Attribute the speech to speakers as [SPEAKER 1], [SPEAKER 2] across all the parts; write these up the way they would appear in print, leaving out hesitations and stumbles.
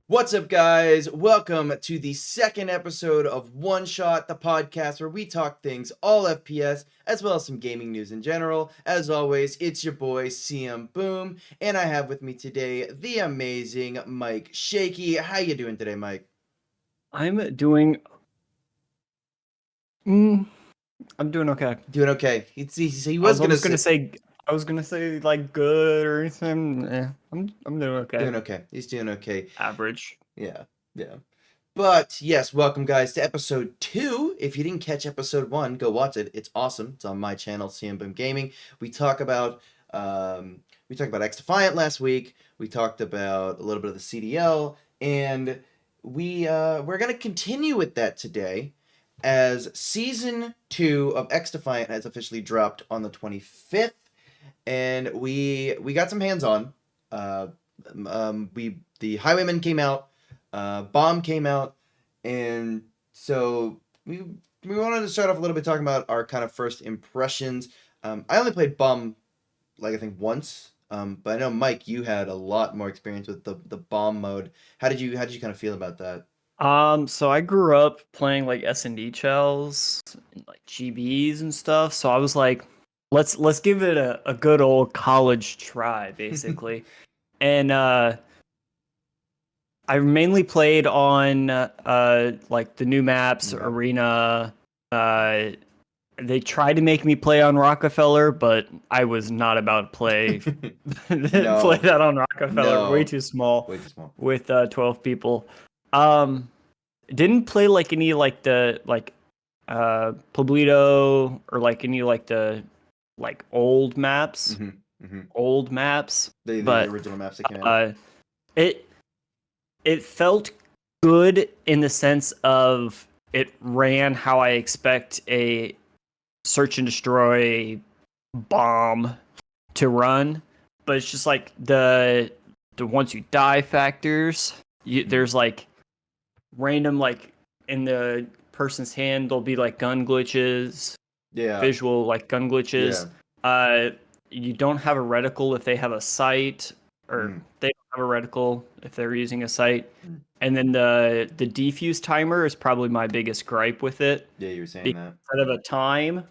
[SPEAKER 1] What's up, guys? Welcome to the second episode of One Shot, the podcast where we talk things all FPS, as well as some gaming news in general. As always, it's your boy, CM Boom, and I have with me today the amazing Mikeshaky. How you doing today, Mike?
[SPEAKER 2] I'm doing. I'm doing okay.
[SPEAKER 1] Doing okay. He
[SPEAKER 2] I
[SPEAKER 1] was
[SPEAKER 2] was
[SPEAKER 1] gonna
[SPEAKER 2] almost gonna
[SPEAKER 1] say...
[SPEAKER 2] say. I was gonna say like good or anything. I'm doing okay.
[SPEAKER 1] Doing okay. He's doing okay.
[SPEAKER 2] Average.
[SPEAKER 1] Yeah. But yes, welcome guys to episode 2. If you didn't catch episode 1, go watch it. It's awesome. It's on my channel, CM Boom Gaming. We talk about Xdefiant last week. We talked about a little bit of the CDL, and we're gonna continue with that today, as season 2 of Xdefiant has officially dropped on the 25th, and we got some hands on. The Highwayman came out. Bomb came out, and so we wanted to start off a little bit talking about our kind of first impressions. I only played Bomb I think once, but I know Mike, you had a lot more experience with the Bomb mode. How did you kind of feel about that?
[SPEAKER 2] So I grew up playing like S&D shells, and, like GBs and stuff. So I was like, let's give it a good old college try, basically. And I mainly played on like the new maps,
[SPEAKER 1] Yeah.
[SPEAKER 2] Arena. They tried to make me play on Rockefeller, but I was not about to play play that on Rockefeller.
[SPEAKER 1] No.
[SPEAKER 2] Way too small.
[SPEAKER 1] Way too small.
[SPEAKER 2] With 12 people. Didn't play like any like the like Pueblito or like any like the like old maps. Old maps.
[SPEAKER 1] The
[SPEAKER 2] But
[SPEAKER 1] original maps that came out.
[SPEAKER 2] It felt good in the sense of it ran how I expect a search and destroy bomb to run, but it's just like the once you die factors, there's like random like in the person's hand there'll be like gun glitches, visual like gun glitches. You don't have a reticle if they have a sight, or they don't have a reticle if they're using a sight. And then the defuse timer is probably my biggest gripe with it.
[SPEAKER 1] Yeah, you were saying that.
[SPEAKER 2] Instead of a time,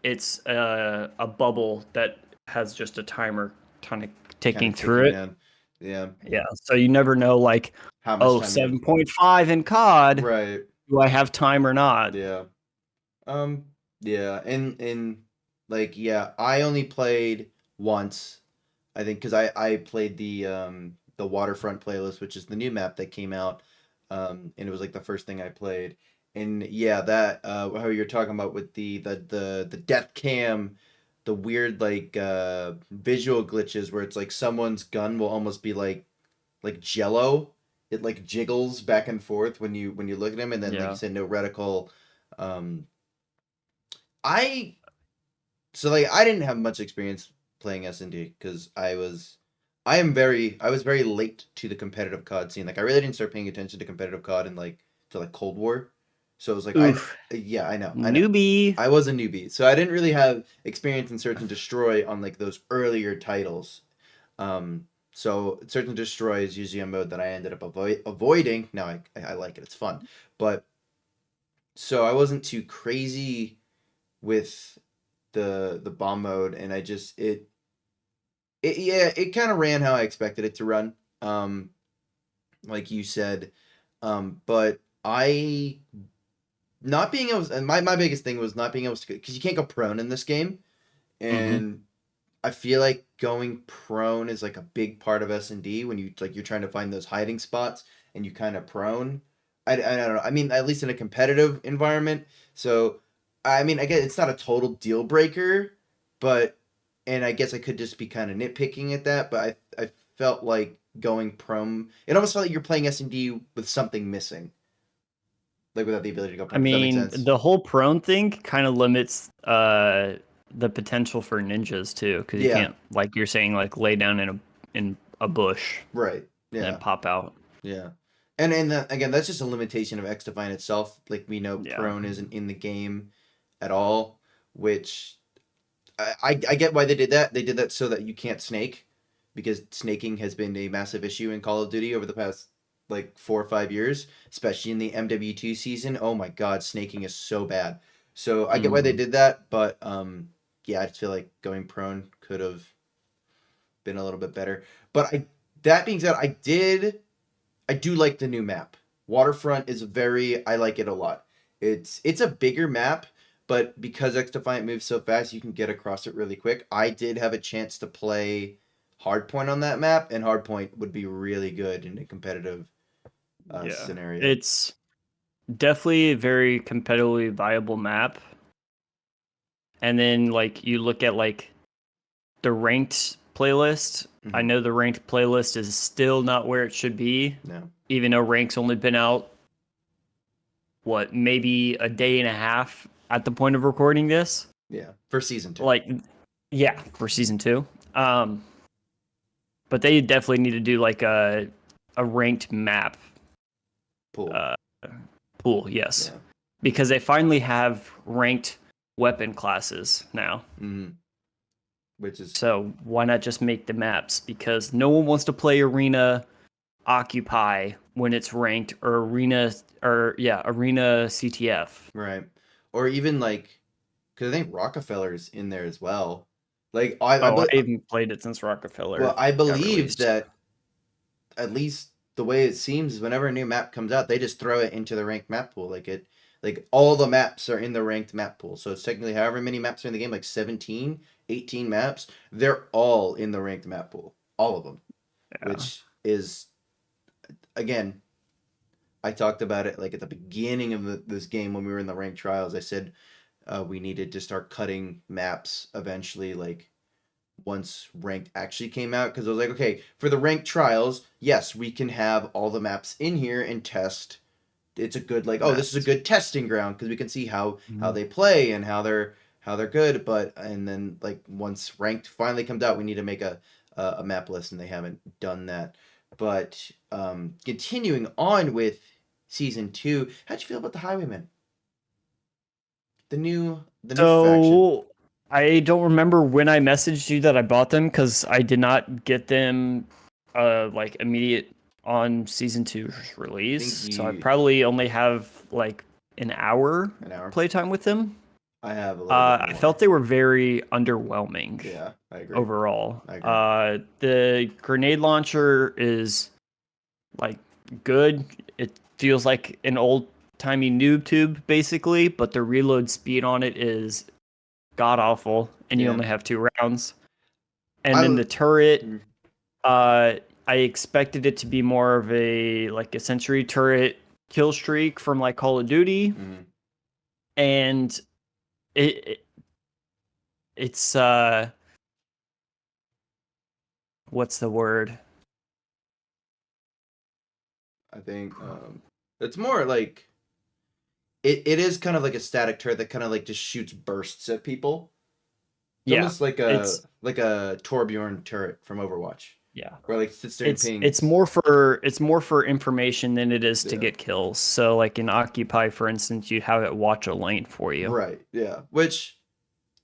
[SPEAKER 2] it's a bubble that has just a timer kind of ticking through it.
[SPEAKER 1] Down. Yeah.
[SPEAKER 2] So you never know, like,
[SPEAKER 1] how much
[SPEAKER 2] 7.5 in COD.
[SPEAKER 1] Right.
[SPEAKER 2] Do I have time or not?
[SPEAKER 1] Yeah. Yeah. And like, yeah, I only played once, I think, because I played the Waterfront playlist, which is the new map that came out, and it was like the first thing I played. And yeah, that how you're talking about with the death cam, the weird like visual glitches where it's like someone's gun will almost be like jello. It like jiggles back and forth when you look at him, and then like you said, no reticle. I didn't have much experience playing S&D because I was very late to the competitive COD scene. Like, I really didn't start paying attention to competitive COD in like Cold War. So it was like, I know.
[SPEAKER 2] Newbie.
[SPEAKER 1] I was a newbie, so I didn't really have experience in Search and Destroy on like those earlier titles. So Search and Destroy is usually a mode that I ended up avoiding. Now I like it; it's fun, but so I wasn't too crazy with the bomb mode, and I just it kind of ran how I expected it to run, like you said, but I not being able to, and my biggest thing was not being able to, because you can't go prone in this game, and I feel like going prone is like a big part of S&D when you're trying to find those hiding spots and you kind of prone. I don't know. I mean, at least in a competitive environment. So, I mean, I guess it's not a total deal breaker, but, and I guess I could just be kind of nitpicking at that, but I felt like going prone, it almost felt like you're playing S&D with something missing. Like without the ability to go prone.
[SPEAKER 2] I mean, the whole prone thing kind of limits the potential for ninjas too, because you can't, like you're saying, like lay down in a bush,
[SPEAKER 1] right? Yeah,
[SPEAKER 2] and pop out.
[SPEAKER 1] Yeah, and again, that's just a limitation of Xdefiant itself. Like, we know prone isn't in the game at all, which I get why they did that. They did that so that you can't snake, because snaking has been a massive issue in Call of Duty over the past like 4 or 5 years, especially in the MW2 season. Oh my god, snaking is so bad. So I get why they
[SPEAKER 2] Mhm.
[SPEAKER 1] did that, but yeah, I just feel like going prone could have been a little bit better. But I that being said, I do like the new map. Waterfront is very I like it a lot. It's a bigger map, but because Xdefiant moves so fast, you can get across it really quick. I did have a chance to play Hardpoint on that map, and Hardpoint would be really good in a competitive
[SPEAKER 2] Yeah.
[SPEAKER 1] scenario.
[SPEAKER 2] It's definitely a very competitively viable map. And then like you look at like the ranked playlist. I
[SPEAKER 1] Hmm.
[SPEAKER 2] know the ranked playlist is still not where it should be,
[SPEAKER 1] No,
[SPEAKER 2] even though rank's only been out what, maybe a day and a half at the point of recording this.
[SPEAKER 1] yeah, for season 2.
[SPEAKER 2] Like yeah, for season 2. Um but they definitely need to do like a ranked map
[SPEAKER 1] Pool.
[SPEAKER 2] uh pool, yes.
[SPEAKER 1] Yeah.
[SPEAKER 2] Because they finally have ranked weapon classes now.
[SPEAKER 1] Hmm. Which is
[SPEAKER 2] So why not just make the maps? Because no one wants to play Arena Occupy when it's ranked, or Arena CTF.
[SPEAKER 1] right. Or even like, because I think Rockefeller's in there as well. Like
[SPEAKER 2] Oh, I haven't played it since Rockefeller
[SPEAKER 1] well, I
[SPEAKER 2] got
[SPEAKER 1] believe
[SPEAKER 2] released.
[SPEAKER 1] that at least the way it seems is whenever a new map comes out, they just throw it into the ranked map pool. Like all the maps are in the ranked map pool. So it's technically however many maps are in the game, like 17, 18 maps, they're all in the ranked map pool. All of them,
[SPEAKER 2] Yeah.
[SPEAKER 1] which is again, I talked about it like at the beginning of this game when we were in the ranked trials. I said we needed to start cutting maps eventually, like once ranked actually came out, because I was like, okay, for the ranked trials, yes, we can have all the maps in here and test. It's a good like, oh, this is a
[SPEAKER 2] Maps.
[SPEAKER 1] good testing ground because we can see how
[SPEAKER 2] Mhm.
[SPEAKER 1] they play and how they're good. But and then like once ranked finally comes out, we need to make a map list, and they haven't done that. But continuing on with season 2, how'd you feel about the Highwaymen? The new faction.
[SPEAKER 2] So I don't remember when I messaged you that I bought them because I did not get them like immediate on season 2's
[SPEAKER 1] I think
[SPEAKER 2] release. So I
[SPEAKER 1] you
[SPEAKER 2] probably only have like an hour
[SPEAKER 1] an hour.
[SPEAKER 2] playtime with them.
[SPEAKER 1] I have a little bit
[SPEAKER 2] I
[SPEAKER 1] more.
[SPEAKER 2] felt they were very underwhelming
[SPEAKER 1] Yeah, I agree.
[SPEAKER 2] overall.
[SPEAKER 1] I agree.
[SPEAKER 2] The grenade launcher is like good. It feels like an old timey noob tube basically, but the reload speed on it is god awful, and you
[SPEAKER 1] Yeah.
[SPEAKER 2] only have 2 rounds. And then
[SPEAKER 1] I
[SPEAKER 2] the turret,
[SPEAKER 1] mm,
[SPEAKER 2] uh, I expected it to be more of a sentry turret kill streak from like Call of Duty,
[SPEAKER 1] mm,
[SPEAKER 2] and it it's what's the word?
[SPEAKER 1] I think it's more like it is kind of like a static turret that kind of like just shoots bursts at people. It's
[SPEAKER 2] Yeah,
[SPEAKER 1] almost like a
[SPEAKER 2] it's
[SPEAKER 1] Torbjorn turret from Overwatch,
[SPEAKER 2] yeah.
[SPEAKER 1] where like sits there and
[SPEAKER 2] It's
[SPEAKER 1] pings.
[SPEAKER 2] more for information than it is to
[SPEAKER 1] Yeah.
[SPEAKER 2] get kills. So like in Occupy, for instance, you have it watch a lane for you.
[SPEAKER 1] Right. Yeah. Which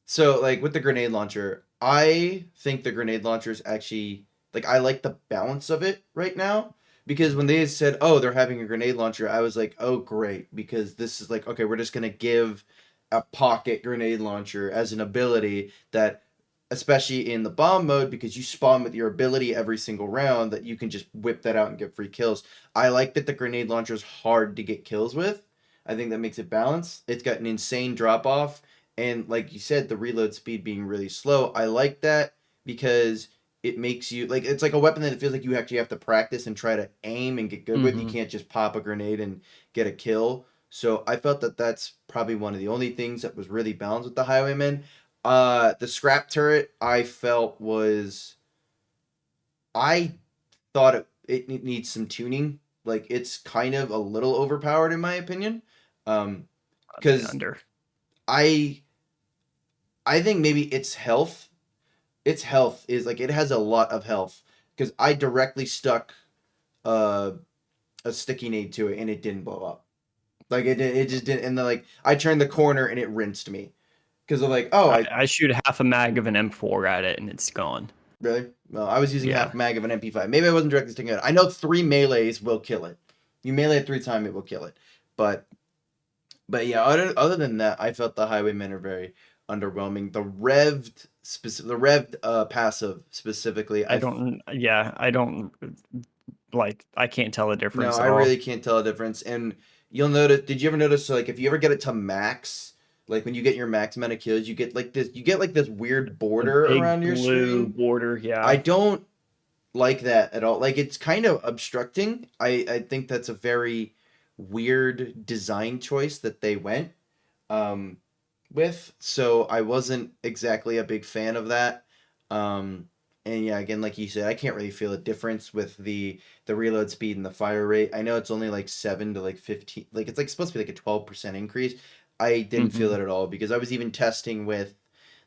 [SPEAKER 1] so like with the grenade launcher, I think the grenade launcher is actually like I like the balance of it right now because when they said, "Oh, they're having a grenade launcher," I was like, "Oh, great," because this is like, okay, we're just going to give a pocket grenade launcher as an ability that especially in the bomb mode because you spawn with your ability every single round that you can just whip that out and get free kills. I like that the grenade launcher is hard to get kills with. I think that makes it balanced. It's got an insane drop off and like you said, the reload speed being really slow. I like that because it makes you like it's like a weapon that it feels like you actually have to practice and try to aim and get good with. You
[SPEAKER 2] Hmm.
[SPEAKER 1] can't just pop a grenade and get a kill. So I felt that that's probably one of the only things that was really balanced with the Highwaymen. The scrap turret I felt was I thought it needs some tuning. Like it's kind of a little overpowered in my opinion.
[SPEAKER 2] I mean,
[SPEAKER 1] Because
[SPEAKER 2] under.
[SPEAKER 1] I I think maybe its health is like it has a lot of health because I directly stuck uh, a sticky nade to it and it didn't blow up. Like it just didn't. And then like I turned the corner and it rinsed me because of like oh
[SPEAKER 2] I,
[SPEAKER 1] I
[SPEAKER 2] I shoot half a mag of an M4 at it and it's gone.
[SPEAKER 1] Really? Well, I was using
[SPEAKER 2] Yeah,
[SPEAKER 1] half mag of an MP5. Maybe I wasn't directly sticking it. I know 3 melees will kill it. You melee it 3 times, it will kill it. But yeah, other than that, I felt the highwaymen are very underwhelming. The revved passive specifically,
[SPEAKER 2] I don't. Yeah, I don't like. I can't tell the
[SPEAKER 1] no,
[SPEAKER 2] difference
[SPEAKER 1] I
[SPEAKER 2] at all.
[SPEAKER 1] really can't tell a difference. And you'll notice. Did you ever notice? Like, if you ever get it to max, like when you get your max amount of kills, you get like this. You get like this weird
[SPEAKER 2] The
[SPEAKER 1] border
[SPEAKER 2] big
[SPEAKER 1] around your
[SPEAKER 2] blue
[SPEAKER 1] screen.
[SPEAKER 2] border.
[SPEAKER 1] I
[SPEAKER 2] Yeah.
[SPEAKER 1] don't like that at all. Like, it's kind of obstructing. I think that's a very weird design choice that they went um, with. So I wasn't exactly a big fan of that. Um, and yeah, again, like you said, I can't really feel a difference with the reload speed and the fire rate. I know it's only like 7 to like 15, like it's like supposed to be like a 12% increase. I didn't feel
[SPEAKER 2] Hmm.
[SPEAKER 1] it at all because I was even testing with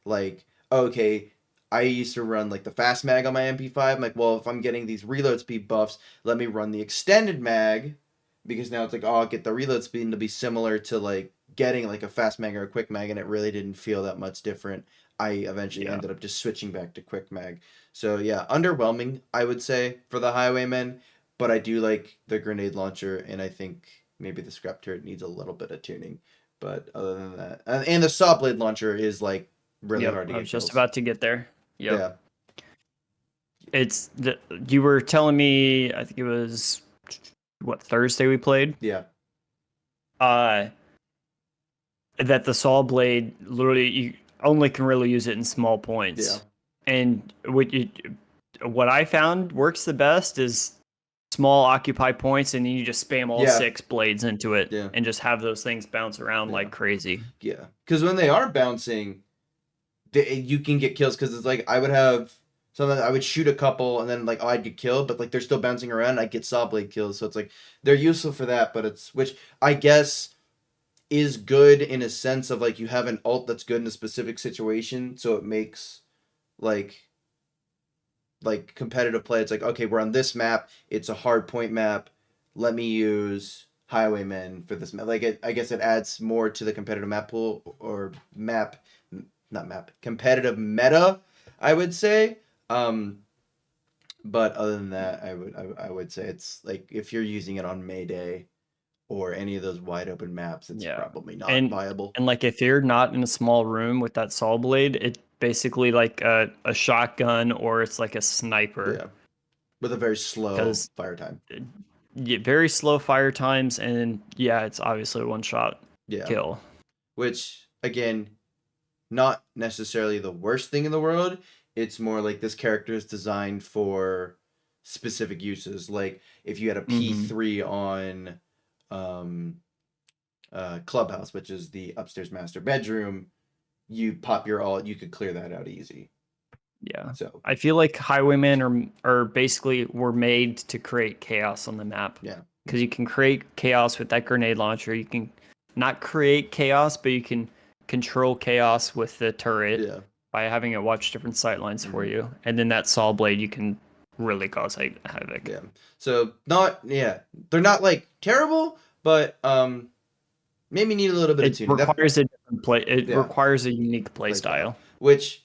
[SPEAKER 1] like, okay, I used to run like the fast mag on my MP5. I'm like, well, if I'm getting these reload speed buffs, let me run the extended mag because now it's like, oh, I'll get the reload speed and it'll be similar to like getting like a fast mag or a quick mag, and it really didn't feel that much different. I eventually
[SPEAKER 2] Yeah.
[SPEAKER 1] ended up just switching back to quick mag. So yeah, underwhelming, I would say, for the highwaymen, but I do like the grenade launcher, and I think maybe the scrap turret needs a little bit of tuning. But other than that, and the saw blade launcher is like really
[SPEAKER 2] Yep.
[SPEAKER 1] hard to
[SPEAKER 2] I
[SPEAKER 1] get
[SPEAKER 2] was just
[SPEAKER 1] kills.
[SPEAKER 2] about to get there. Yep.
[SPEAKER 1] Yeah,
[SPEAKER 2] It's the you were telling me. I think it was what Thursday we played.
[SPEAKER 1] yeah,
[SPEAKER 2] Uh, that the saw blade literally you only can really use it in small
[SPEAKER 1] yeah,
[SPEAKER 2] points, and what I found works the best is small occupy points, and then you just spam all
[SPEAKER 1] yeah,
[SPEAKER 2] 6 blades into it
[SPEAKER 1] yeah,
[SPEAKER 2] and just have those things bounce around
[SPEAKER 1] yeah,
[SPEAKER 2] like crazy.
[SPEAKER 1] yeah. Because when they are bouncing, you can get kills because it's like I would have sometimes I would shoot a couple and then like, oh, I'd get killed, but like they're still bouncing around. And I get saw blade kills, so it's like they're useful for that. But it's which I guess is good in a sense of like you have an ult that's good in a specific situation, so it makes like competitive play. It's like, okay, we're on this map. It's a hard point map. Let me use highwaymen for this map. Like I guess it adds more to the competitive map pool or map, not map, competitive meta. I would say. But other than that, I would say it's like if you're using it on Mayday or any of those wide open maps, it's
[SPEAKER 2] Yeah.
[SPEAKER 1] probably not
[SPEAKER 2] And
[SPEAKER 1] viable.
[SPEAKER 2] like if you're not in a small room with that saw blade, it's basically like a shotgun or it's like a sniper
[SPEAKER 1] Yeah, with a very slow
[SPEAKER 2] because
[SPEAKER 1] fire time.
[SPEAKER 2] very slow fire times and yeah, it's obviously a one shot
[SPEAKER 1] Yeah,
[SPEAKER 2] kill.
[SPEAKER 1] which again, not necessarily the worst thing in the world. It's more like this character is designed for specific uses. Like if you had a
[SPEAKER 2] Hmm.
[SPEAKER 1] P3 on um, Clubhouse, which is the upstairs master bedroom, you pop your alt, you could clear that out easy.
[SPEAKER 2] Yeah.
[SPEAKER 1] So
[SPEAKER 2] I feel like highwaymen are basically were made to create chaos on the map
[SPEAKER 1] yeah,
[SPEAKER 2] because you can create chaos with that grenade launcher. You can not create chaos, but you can control chaos with the turret
[SPEAKER 1] yeah,
[SPEAKER 2] by having it watch different sight lines for
[SPEAKER 1] hmm,
[SPEAKER 2] you. And then that saw blade, you can really cause havoc.
[SPEAKER 1] yeah. So not yeah, they're not like terrible, but maybe need a little bit of
[SPEAKER 2] It
[SPEAKER 1] tuning. That
[SPEAKER 2] requires a different play. It
[SPEAKER 1] yeah,
[SPEAKER 2] requires a unique play
[SPEAKER 1] play style,
[SPEAKER 2] style.
[SPEAKER 1] which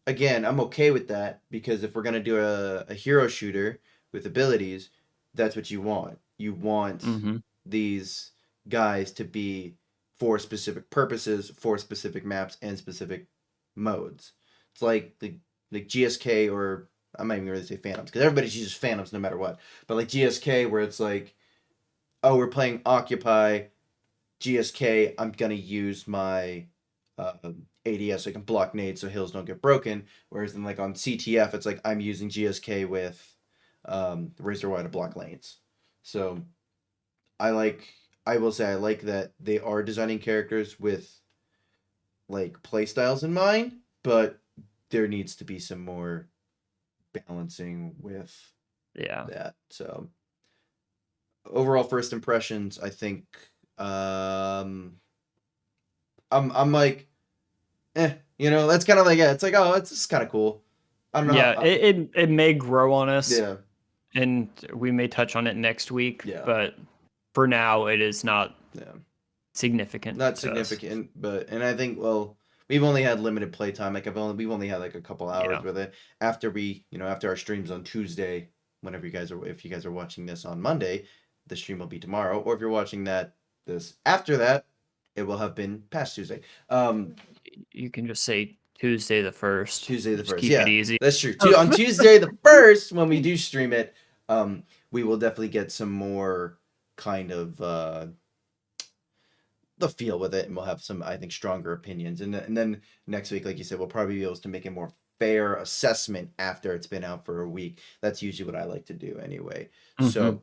[SPEAKER 1] again, I'm okay with that because if we're gonna do a hero shooter with abilities, that's what you want. You want
[SPEAKER 2] Hmm.
[SPEAKER 1] these guys to be for specific purposes, for specific maps and specific modes. It's like the GSK or I'm not even really say Phantoms because everybody uses Phantoms no matter what. But like GSK where it's like, oh, we're playing Occupy GSK, I'm gonna use my uh, ADS so I can block nades so hills don't get broken. Whereas then like on CTF, it's like I'm using GSK with Razor Wire to block lanes. So I like I will say I like that they are designing characters with like play styles in mind, but there needs to be some more balancing with
[SPEAKER 2] Yeah.
[SPEAKER 1] that. So overall first impressions, I think um I'm like that's kind of like yeah, it's like oh, it's just kind of cool. I don't know how.
[SPEAKER 2] Yeah. It may grow on us,
[SPEAKER 1] Yeah,
[SPEAKER 2] and we may touch on it next week,
[SPEAKER 1] yeah,
[SPEAKER 2] but for now, it is not
[SPEAKER 1] yeah.
[SPEAKER 2] significant
[SPEAKER 1] Not
[SPEAKER 2] to us.
[SPEAKER 1] significant, but and I think well, we've only had limited playtime. Like we've only had like a couple hours
[SPEAKER 2] Yeah.
[SPEAKER 1] with it. After after our streams on Tuesday, whenever if you guys are watching this on Monday, the stream will be tomorrow. Or if you're watching this after that, it will have been past Tuesday.
[SPEAKER 2] You can just say Tuesday the 1st.
[SPEAKER 1] Tuesday the
[SPEAKER 2] Just
[SPEAKER 1] 1st.
[SPEAKER 2] keep it
[SPEAKER 1] Yeah,
[SPEAKER 2] easy.
[SPEAKER 1] that's true. On Tuesday the 1st, when we do stream it, we will definitely get some more kind of the feel with it, and we'll have some, I think, stronger opinions. And then next week, like you said, we'll probably be able to make a more fair assessment after it's been out for a week. That's usually what I like to do anyway. So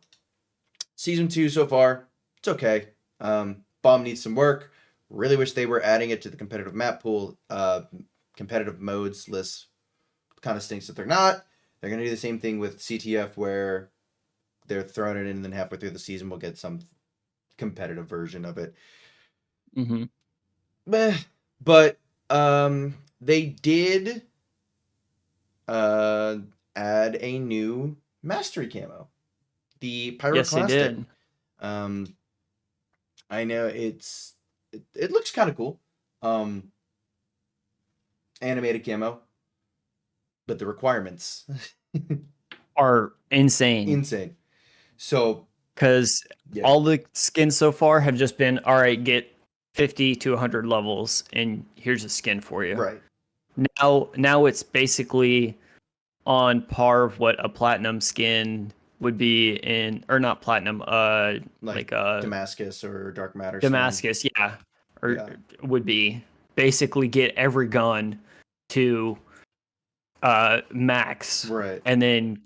[SPEAKER 1] season 2 so far, it's okay. Bomb needs some work. Really wish they were adding it to the competitive map pool. Competitive modes list kind of stinks that they're not. They're gonna do the same thing with CTF where they're throwing it in, and then halfway through the season we'll get some competitive version of it. But they did add a new mastery camo, the pyroclastic.
[SPEAKER 2] Yes, they did.
[SPEAKER 1] I know it looks kind of cool. Animated camo, but the requirements
[SPEAKER 2] are insane.
[SPEAKER 1] Insane. So,
[SPEAKER 2] because all the skins so far have just been, all right, get 50 to 100 levels, and here's a skin for you.
[SPEAKER 1] Right.
[SPEAKER 2] Now it's basically on par of what a platinum skin would be in, or not platinum, like
[SPEAKER 1] Damascus or Dark Matter.
[SPEAKER 2] Damascus, yeah, would be basically get every gun to max,
[SPEAKER 1] right,
[SPEAKER 2] and then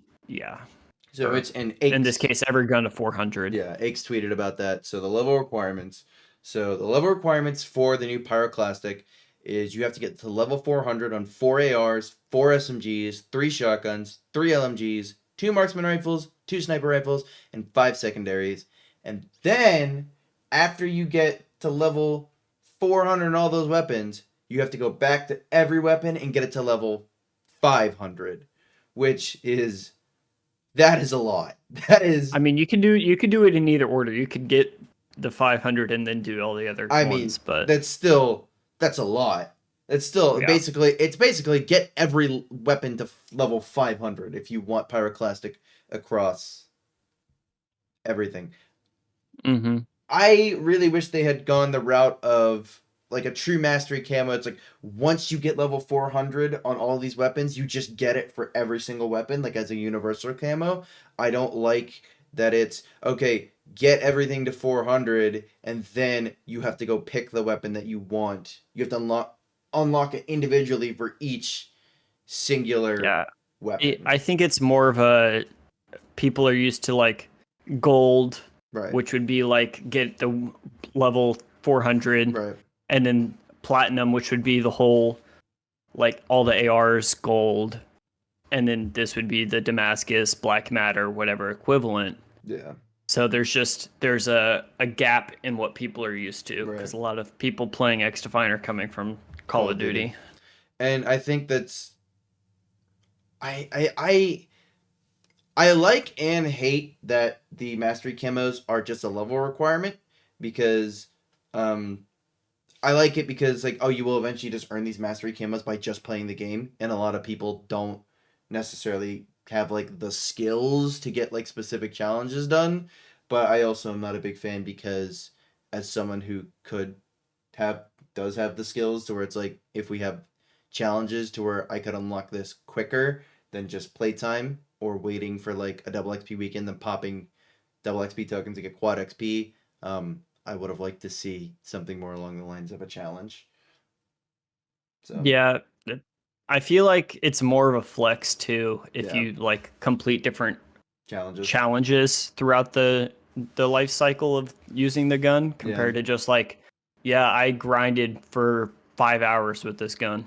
[SPEAKER 1] So it's in
[SPEAKER 2] this case every gun to 400.
[SPEAKER 1] Yeah, Aches tweeted about that. So the level requirements. So the level requirements for the new pyroclastic is you have to get to level 400 on 4 ARs, 4 SMGs, 3 shotguns, 3 LMGs, 2 marksman rifles, 2 sniper rifles, and 5 secondaries. And then after you get to level 400 on all those weapons, you have to go back to every weapon and get it to level 500, which is a lot. That is.
[SPEAKER 2] I mean, you can do it in either order. You could get the 500 and then do all the other ones, but
[SPEAKER 1] that's a lot. It's still basically get every weapon to level 500 if you want pyroclastic across everything. I really wish they had gone the route of like a true mastery camo. It's like once you get level 400 on all these weapons, you just get it for every single weapon, like as a universal camo. I don't like that it's okay, get everything to 400 and then you have to go pick the weapon that you want. You have to unlock it individually for each singular weapon.
[SPEAKER 2] I think it's more of a people are used to like gold,
[SPEAKER 1] right,
[SPEAKER 2] which would be like get the level 400,
[SPEAKER 1] right,
[SPEAKER 2] and then platinum, which would be the whole, like all the ARs gold, and then this would be the Damascus, Black Matter, whatever equivalent.
[SPEAKER 1] Yeah.
[SPEAKER 2] So there's a gap in what people are used to, because a lot of people playing Xdefiant are coming from Call of Duty.
[SPEAKER 1] And I think that's I like and hate that the mastery camos are just a level requirement, because I like it because like, oh, you will eventually just earn these mastery camos by just playing the game, and a lot of people don't necessarily have like the skills to get like specific challenges done. But I also am not a big fan, because as someone who does have the skills to where it's like, if we have challenges to where I could unlock this quicker than just playtime or waiting for like a double XP weekend, then popping double XP tokens to get quad XP, I would have liked to see something more along the lines of a challenge. So
[SPEAKER 2] yeah, I feel like it's more of a flex too if you like complete different challenges throughout the life cycle of using the gun, compared to just like, I grinded for 5 hours with this gun.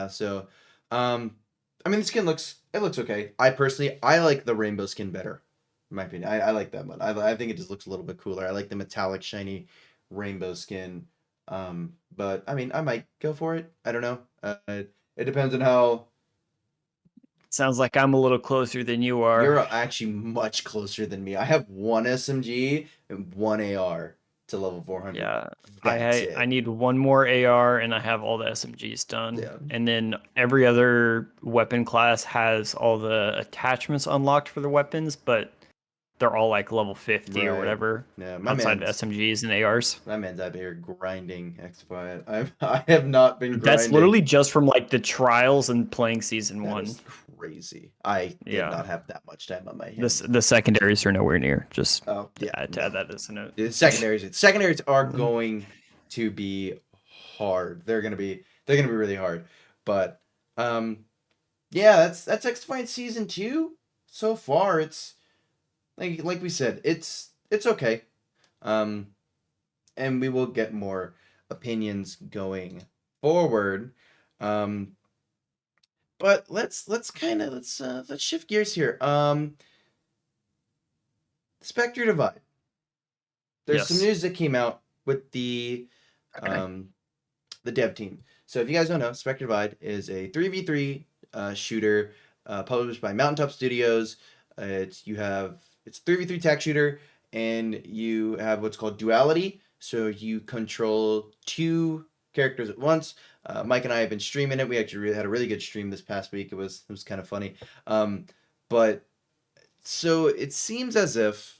[SPEAKER 1] So I mean, the skin looks okay. I like the rainbow skin better, in my opinion. I like that one. I think it just looks a little bit cooler. I like the metallic shiny rainbow skin. But I mean, I might go for it. I don't know. It depends on how.
[SPEAKER 2] Sounds like I'm a little closer than you are.
[SPEAKER 1] You're actually much closer than me. I have 1 SMG and 1 AR. to level 400.
[SPEAKER 2] Yeah,
[SPEAKER 1] That's
[SPEAKER 2] I
[SPEAKER 1] it.
[SPEAKER 2] need one more AR and I have all the SMGs done.
[SPEAKER 1] Yeah.
[SPEAKER 2] And then every other weapon class has all the attachments unlocked for the weapons, but they're all like level 50 or
[SPEAKER 1] Right.
[SPEAKER 2] whatever
[SPEAKER 1] Yeah,
[SPEAKER 2] outside of SMGs and ARs.
[SPEAKER 1] my man's out here grinding Xdefiant. I have not been
[SPEAKER 2] That's
[SPEAKER 1] grinding.
[SPEAKER 2] literally just from like the trials and playing season
[SPEAKER 1] That
[SPEAKER 2] 1.
[SPEAKER 1] is crazy. I did
[SPEAKER 2] Yeah.
[SPEAKER 1] not have that much time on my
[SPEAKER 2] This
[SPEAKER 1] hands.
[SPEAKER 2] the secondaries are nowhere near. Just
[SPEAKER 1] Oh yeah,
[SPEAKER 2] to add
[SPEAKER 1] no.
[SPEAKER 2] that as a note.
[SPEAKER 1] The secondaries are going to be hard. They're gonna be really hard. But yeah, that's Xdefiant season 2. So far it's like we said, it's okay. Um and we will get more opinions going forward. Um, but let's shift gears here. Spectre Divide. There's some
[SPEAKER 2] Yes.
[SPEAKER 1] news that came out with um, the dev team. So if you guys don't know, Spectre Divide is a 3v3 shooter published by Mountaintop Studios. It's 3v3 tech shooter, and you have what's called duality. So you control two characters at once. Mike and I have been streaming it. We actually had a really good stream this past week. It was kind of funny. But so it seems as if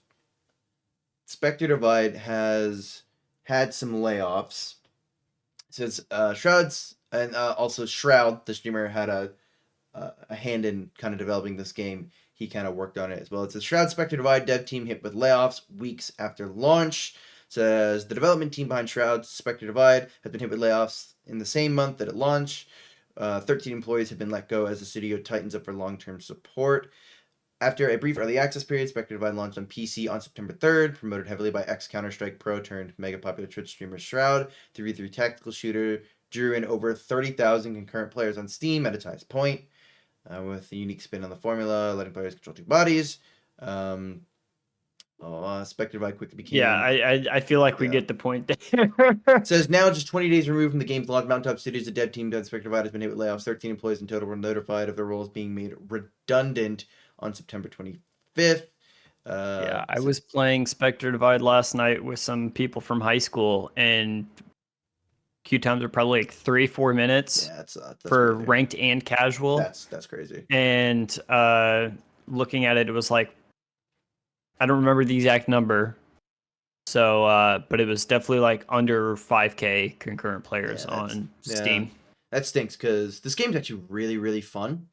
[SPEAKER 1] Spectre Divide has had some layoffs since Shroud's and also Shroud, the streamer, had a hand in kind of developing this game. He kind of worked on it as well. It says Shroud Spectre Divide dev team hit with layoffs weeks after launch. Says the development team behind Shroud Spectre Divide has been hit with layoffs in the same month that it launched. 13 employees have been let go as the studio tightens up for long-term support. After a brief early access period, Spectre Divide launched on PC on September 3rd, promoted heavily by ex-Counter-Strike Pro turned mega popular Twitch streamer Shroud. 3v3 tactical shooter drew in over 30,000 concurrent players on Steam at its highest point, with a unique spin on the formula, letting players control two bodies. Spectre Divide quickly
[SPEAKER 2] Yeah,
[SPEAKER 1] became...
[SPEAKER 2] I feel like we
[SPEAKER 1] Yeah.
[SPEAKER 2] get the point there.
[SPEAKER 1] It says now, just 20 days removed from the game's launch, Mountaintop Studios, the dev team done Spectre Divide has been hit with layoffs. 13 employees in total were notified of their roles being made redundant on September 25th.
[SPEAKER 2] Yeah, I was playing Spectre Divide last night with some people from high school, and queue times are probably like 3-4 minutes
[SPEAKER 1] Yeah, that's
[SPEAKER 2] for
[SPEAKER 1] crazy.
[SPEAKER 2] ranked and casual.
[SPEAKER 1] That's crazy.
[SPEAKER 2] And looking at it, it was like I don't remember the exact number. So, but it was definitely like under 5K concurrent players on Steam.
[SPEAKER 1] That stinks because this game's actually really really fun.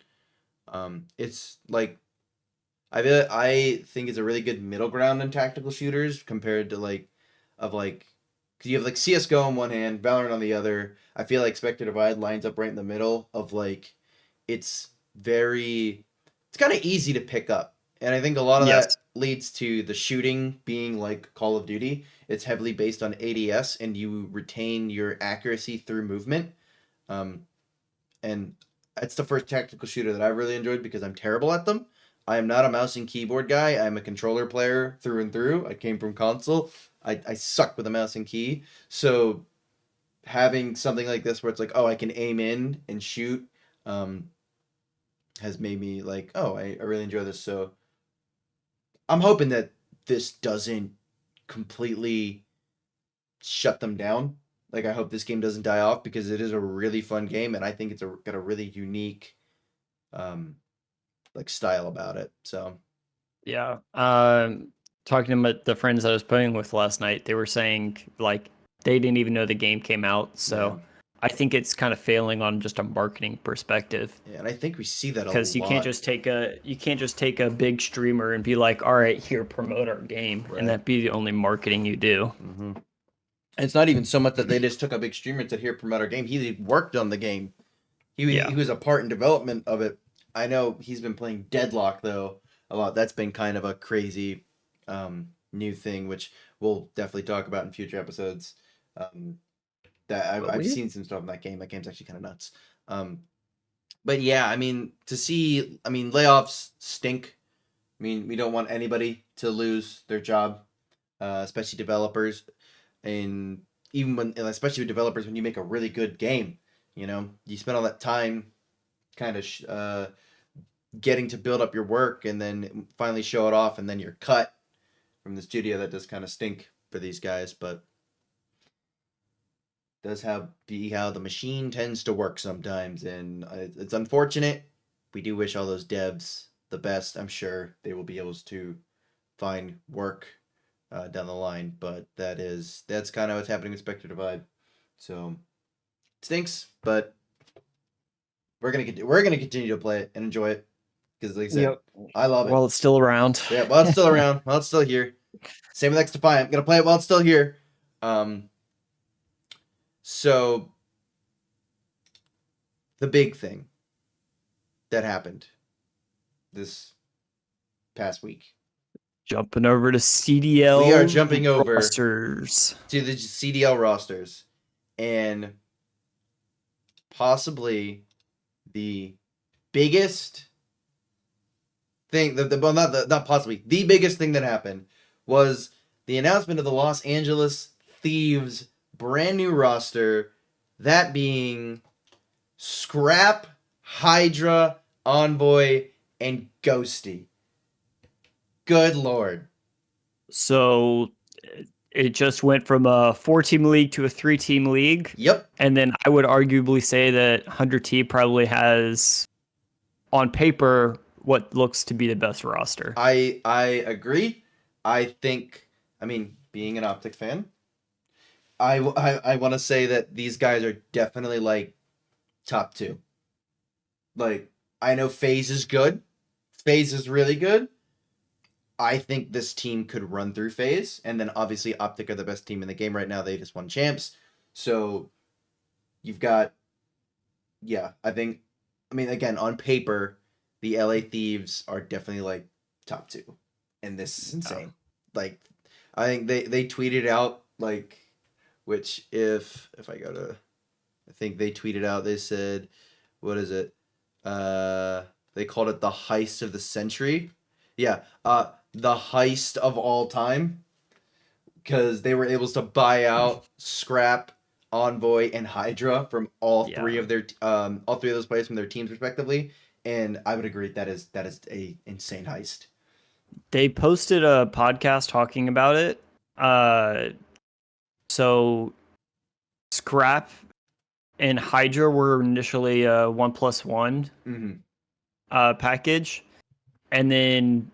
[SPEAKER 1] It's like I think it's a really good middle ground in tactical shooters compared to because you have like CS:GO on one hand, Valorant on the other. I feel like Spectre Divide lines up right in the middle of like it's very it's kind of easy to pick up. And I think a lot of
[SPEAKER 2] Yes.
[SPEAKER 1] that leads to the shooting being like Call of Duty. It's heavily based on ADS and you retain your accuracy through movement. Um, and it's the first tactical shooter that I really enjoyed because I'm terrible at them. I am not a mouse and keyboard guy. I'm a controller player through and through. I came from console. I suck with a mouse and key. So having something like this where it's like, oh, I can aim in and shoot, um, has made me like, oh, I really enjoy this. So I'm hoping that this doesn't completely shut them down. Like I hope this game doesn't die off because it is a really fun game and I think it's got a really unique like style about it. So
[SPEAKER 2] Yeah. Talking to the friends I was playing with last night, they were saying like they didn't even know the game came out. So
[SPEAKER 1] yeah.
[SPEAKER 2] I think it's kind of failing on just a marketing perspective.
[SPEAKER 1] Yeah, and I think we see that a
[SPEAKER 2] Because you can't
[SPEAKER 1] lot.
[SPEAKER 2] just take a big streamer and be like, all right, here, promote our game,
[SPEAKER 1] Right.
[SPEAKER 2] and that be the only marketing you do.
[SPEAKER 1] Mm-hmm. And it's not even so much that they just took a big streamer and said, here, promote our game. He worked on the game. He was a part in development of it. I know he's been playing Deadlock though a lot. That's been kind of a crazy new thing, which we'll definitely talk about in future episodes. That I've seen some stuff in that game. That game's actually kind of nuts. But yeah, I mean, layoffs stink. I mean, we don't want anybody to lose their job, especially developers, and especially with developers when you make a really good game. You know, you spend all that time kind of getting to build up your work and then finally show it off, and then you're cut from the studio. That does kind of stink. for these guys, but does be how the machine tends to work sometimes, and it's unfortunate. We do wish all those devs the best. I'm sure they will be able to find work down the line, but that's kind of what's happening with Spectre Divide. So stinks, but we're gonna continue to play it and enjoy it because, like I said, I love it.
[SPEAKER 2] While it's still around.
[SPEAKER 1] Yeah, while it's still around, while it's still here. Same with Xdefiant. Gonna play it while it's still here. So the big thing that happened this past week.
[SPEAKER 2] Jumping over to CDL.
[SPEAKER 1] We are jumping over
[SPEAKER 2] rosters.
[SPEAKER 1] to the CDL rosters, and possibly the biggest thing, not possibly, the biggest thing that happened was the announcement of the Los Angeles Thieves brand new roster, that being Scrap, Hydra, Envoy, and Ghosty. Good Lord.
[SPEAKER 2] So it just went from a 4-team league to a 3-team league.
[SPEAKER 1] Yep.
[SPEAKER 2] And then I would arguably say that 100T probably has, on paper, what looks to be the best roster.
[SPEAKER 1] I agree. I think, being an Optic fan, I want to say that these guys are definitely like top 2. Like, I know FaZe is good. FaZe is really good. I think this team could run through FaZe, and then obviously Optic are the best team in the game right now. They just won champs. So you've got, again, on paper, the LA Thieves are definitely like top 2. And this is insane. Like, I think they tweeted out, like, which if I go to, I think they tweeted out, they said, what is it? They called it the heist of the century. Yeah, the heist of all time, because they were able to buy out Scrap, Envoy, and Hydra from all three of those players from their teams respectively, and I would agree that is a insane heist.
[SPEAKER 2] They posted a podcast talking about it. So Scrap and Hydra were initially a 1+1 package, and then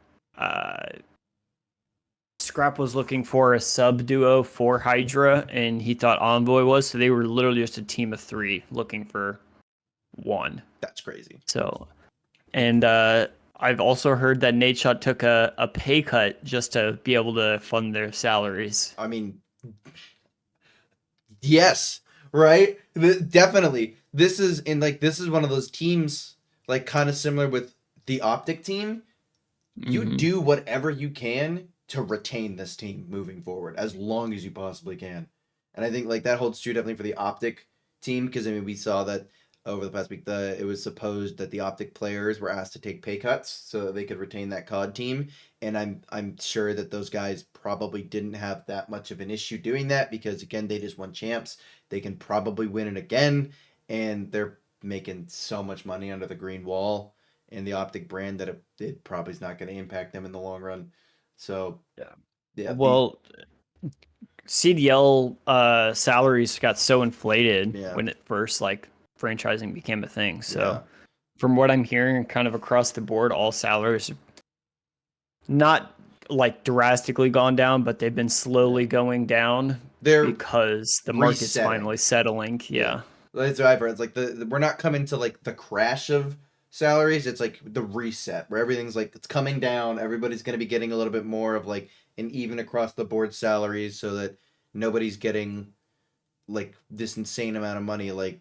[SPEAKER 2] Scrap was looking for a sub duo for Hydra, and he thought Envoy was, so they were literally just a team of 3 looking for one.
[SPEAKER 1] That's crazy.
[SPEAKER 2] So, and I've also heard that Nadeshot took a pay cut just to be able to fund their salaries.
[SPEAKER 1] I mean, yes, right? Definitely. This is one of those teams, like, kind of similar with the Optic team. You do whatever you can to retain this team moving forward as long as you possibly can. And I think, like, that holds true definitely for the Optic team, because we saw that over the past week, it was supposed that the Optic players were asked to take pay cuts so that they could retain that COD team, and I'm sure that those guys probably didn't have that much of an issue doing that, because again, they just won champs. They can probably win it again, and they're making so much money under the green wall and the Optic brand that it probably is not going to impact them in the long run. So yeah.
[SPEAKER 2] Well, CDL salaries got so inflated when it first, like, franchising became a thing. So from what I'm hearing, kind of across the board, all salaries not like drastically gone down, but they've been slowly going down because the market's finally settling. Yeah.
[SPEAKER 1] That's what I've heard. It's like we're not coming to like the crash of salaries. It's like the reset where everything's like, it's coming down. Everybody's going to be getting a little bit more of like an even across the board salaries, so that nobody's getting like this insane amount of money, like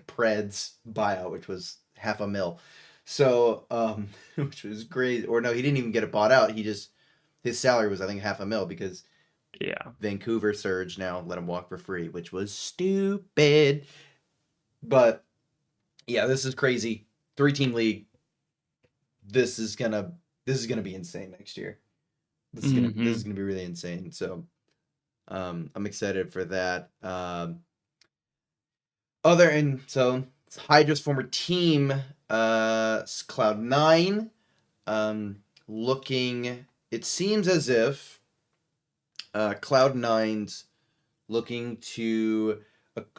[SPEAKER 1] Pred's buyout, which was $500,000. So, which was great. Or no, he didn't even get it bought out. His salary was, I think, $500,000 because Vancouver Surge now let him walk for free, which was stupid. But yeah, this is crazy. 3-team league. This is gonna be insane next year. This is gonna be really insane. So, I'm excited for that. So Hydra's former team, Cloud9, looking. It seems as if Cloud9's looking to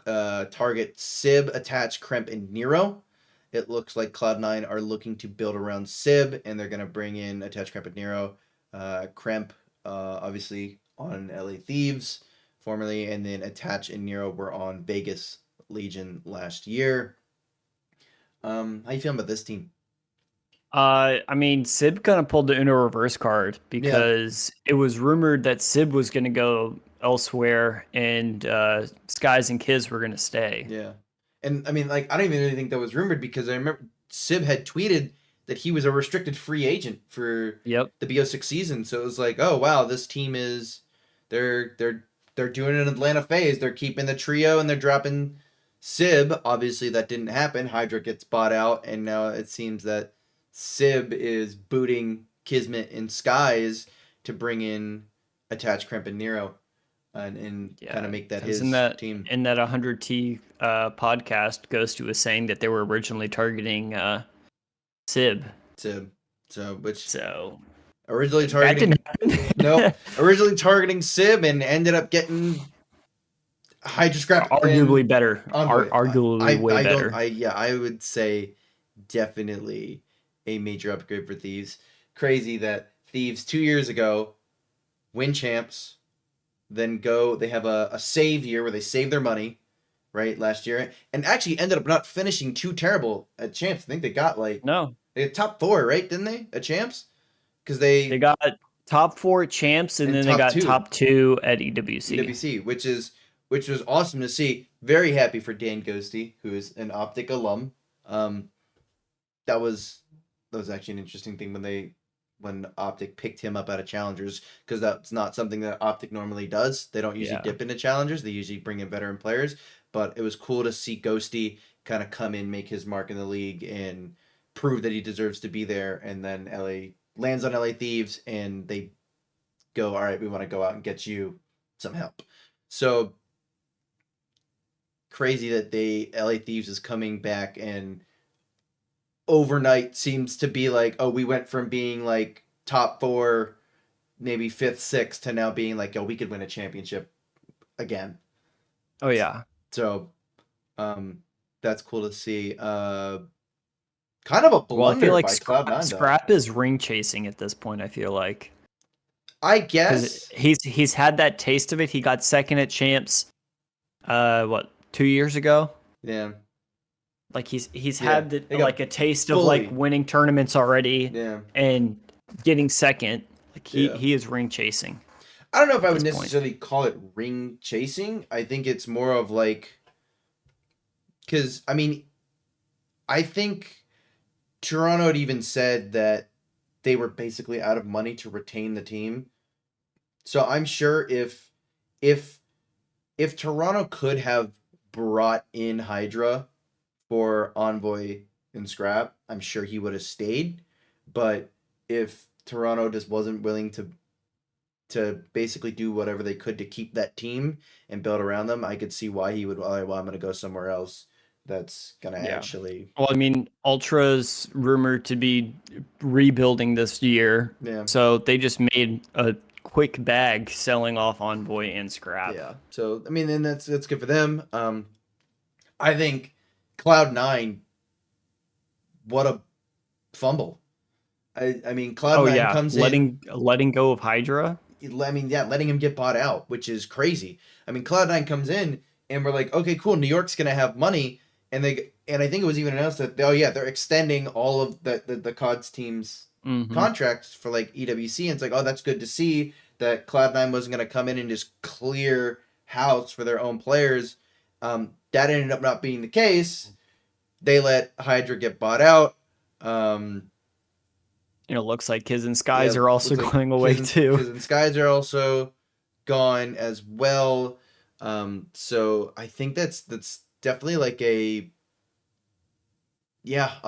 [SPEAKER 1] target Sib, Attach, Kremp, and Nero. It looks like Cloud9 are looking to build around Sib, and they're going to bring in Attach, Kremp, and Nero. Kremp, obviously, on LA Thieves, formerly, and then Attach and Nero were on Vegas Legion last year. How you feeling about this team?
[SPEAKER 2] I mean, Sib kind of pulled the Uno reverse card
[SPEAKER 1] Yeah.
[SPEAKER 2] because it was rumored that Sib was going to go elsewhere and Skies and Kids were going to stay.
[SPEAKER 1] Yeah. And I mean, like, I don't even really think that was rumored because I remember Sib had tweeted that he was a restricted free agent for
[SPEAKER 2] Yep.
[SPEAKER 1] the BO6 season. So it was like, oh wow, this team is they're doing an Atlanta phase. They're keeping the trio and they're dropping Sib. Obviously that didn't happen. Hydra gets bought out, and now it seems that Sib is booting Kismet and Skies to bring in Attach, Kremp, and Nero and
[SPEAKER 2] Yeah,
[SPEAKER 1] kind of make that
[SPEAKER 2] 'cause
[SPEAKER 1] his
[SPEAKER 2] in that
[SPEAKER 1] team.
[SPEAKER 2] in that 100T podcast, Ghost was saying that they were originally targeting Sib.
[SPEAKER 1] So which
[SPEAKER 2] So
[SPEAKER 1] originally
[SPEAKER 2] that didn't
[SPEAKER 1] targeting
[SPEAKER 2] happen.
[SPEAKER 1] originally targeting Sib and ended up getting Hydra Scrap and
[SPEAKER 2] Arguably better.
[SPEAKER 1] Envoy.
[SPEAKER 2] Arguably way
[SPEAKER 1] I don't
[SPEAKER 2] better.
[SPEAKER 1] I yeah, I would say definitely a major upgrade for Thieves. Crazy that Thieves 2 years ago win champs, then they have a save year where they save their money, right, last year, and actually ended up not finishing too terrible at champs. I think they got
[SPEAKER 2] No,
[SPEAKER 1] they had top 4, right? Didn't they, at champs? Because
[SPEAKER 2] they
[SPEAKER 1] they
[SPEAKER 2] got top 4 champs, and
[SPEAKER 1] and
[SPEAKER 2] then they
[SPEAKER 1] top
[SPEAKER 2] got
[SPEAKER 1] 2
[SPEAKER 2] top 2 at EWC.
[SPEAKER 1] EWC, which was awesome to see. Very happy for Dan Ghosty, who is an Optic alum. Um, that was actually an interesting thing when Optic picked him up out of challengers, because that's not something that Optic normally does. They don't usually
[SPEAKER 2] Yeah.
[SPEAKER 1] dip into challengers. They usually bring in veteran players. But it was cool to see Ghosty kind of come in, make his mark in the league, and prove that he deserves to be there. And then LA lands on LA Thieves, and they go, all right, we want to go out and get you some help. So crazy that LA Thieves is coming back and overnight seems to be like, oh, we went from being like top 4, maybe 5th, 6th, to now being like, oh, we could win a championship again.
[SPEAKER 2] Oh yeah.
[SPEAKER 1] So that's cool to see. Kind of a
[SPEAKER 2] Well, I feel
[SPEAKER 1] blunder
[SPEAKER 2] like
[SPEAKER 1] by Cloud9 though.
[SPEAKER 2] Scrap is ring chasing at this point, I feel like.
[SPEAKER 1] I
[SPEAKER 2] Because
[SPEAKER 1] guess
[SPEAKER 2] he's had that taste of it. He got second at champs 2 years ago?
[SPEAKER 1] yeah.
[SPEAKER 2] Like he's
[SPEAKER 1] Yeah,
[SPEAKER 2] had
[SPEAKER 1] they
[SPEAKER 2] like
[SPEAKER 1] got
[SPEAKER 2] a taste of
[SPEAKER 1] bullied.
[SPEAKER 2] like winning tournaments already
[SPEAKER 1] Yeah.
[SPEAKER 2] and getting second. Like
[SPEAKER 1] Yeah.
[SPEAKER 2] he is ring chasing.
[SPEAKER 1] I don't know if I would
[SPEAKER 2] this point.
[SPEAKER 1] necessarily call it ring chasing. I think it's more of like, because I mean, I think Toronto had even said that they were basically out of money to retain the team. So I'm sure if Toronto could have brought in Hydra for Envoy and Scrap, I'm sure he would have stayed. But if Toronto just wasn't willing to basically do whatever they could to keep that team and build around them, I could see why he would. Well, I'm going to go somewhere else that's gonna actually.
[SPEAKER 2] Well, I mean, Ultra's rumored to be rebuilding this year,
[SPEAKER 1] Yeah.
[SPEAKER 2] so they just made a quick bag selling off Envoy and Scrap.
[SPEAKER 1] Yeah. So I mean, and that's good for them. I think Cloud9, what a fumble. I mean, Cloud9 comes
[SPEAKER 2] letting go of Hydra.
[SPEAKER 1] I mean, yeah, letting him get bought out, which is crazy. I mean, Cloud9 comes in, and we're like, okay, cool, New York's gonna have money, and I think it was even announced that, oh yeah, they're extending all of the COD's teams contracts for like EWC, and it's like, oh, that's good to see that Cloud9 wasn't gonna come in and just clear house for their own players. That ended up not being the case. They let Hydra get bought out.
[SPEAKER 2] Looks like Kids and Skies are also going away too.
[SPEAKER 1] Kids and Skies are also gone as well. So I think that's definitely like a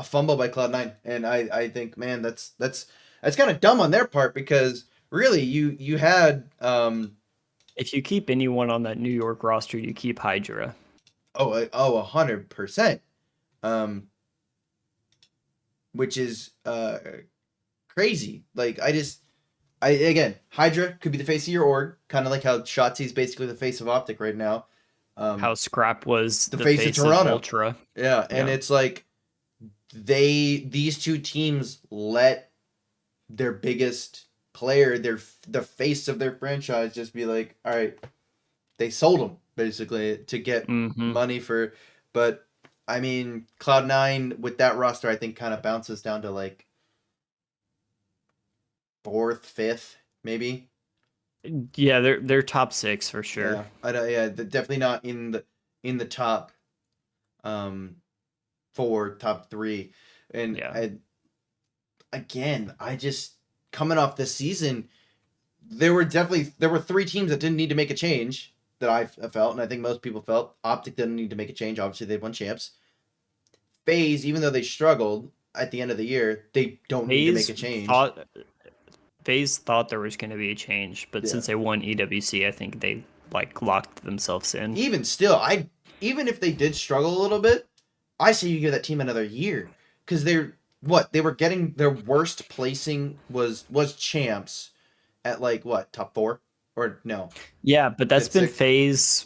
[SPEAKER 1] fumble by Cloud9, and I think, man, that's kind of dumb on their part, because really you had
[SPEAKER 2] if you keep anyone on that New York roster, you keep Hydra.
[SPEAKER 1] 100%. Which is crazy. Like, I just Again, Hydra could be the face of your org, kind of like how Shotzi is basically the face of Optic right now.
[SPEAKER 2] How Scrap was
[SPEAKER 1] The
[SPEAKER 2] the
[SPEAKER 1] face of
[SPEAKER 2] face of
[SPEAKER 1] Toronto.
[SPEAKER 2] Ultra.
[SPEAKER 1] Yeah, and
[SPEAKER 2] Yeah.
[SPEAKER 1] it's like these two teams let their biggest player, the face of their franchise, just be like, all right, they sold them basically to get
[SPEAKER 2] Mm-hmm.
[SPEAKER 1] money for. But I mean, Cloud9 with that roster, I think kind of bounces down to like fourth, fifth, maybe.
[SPEAKER 2] Yeah, they're top 6 for sure.
[SPEAKER 1] Yeah, I don't, yeah, definitely not in the top four, top three, and
[SPEAKER 2] Yeah.
[SPEAKER 1] again, I just coming off this season, there were 3 teams that didn't need to make a change that I felt, and I think most people felt. Optic didn't need to make a change. Obviously, they've won champs. FaZe, even though they struggled at the end of the year, they don't need to make
[SPEAKER 2] FaZe
[SPEAKER 1] a change.
[SPEAKER 2] thought FaZe thought there was going to be a change, but
[SPEAKER 1] Yeah.
[SPEAKER 2] since they won EWC, I think they like locked themselves in.
[SPEAKER 1] Even still, even if they did struggle a little bit, I say you give that team another year because they were getting their worst placing was champs at like what, top 4 or no,
[SPEAKER 2] Yeah, but that's
[SPEAKER 1] fifth,
[SPEAKER 2] been
[SPEAKER 1] sixth.
[SPEAKER 2] FaZe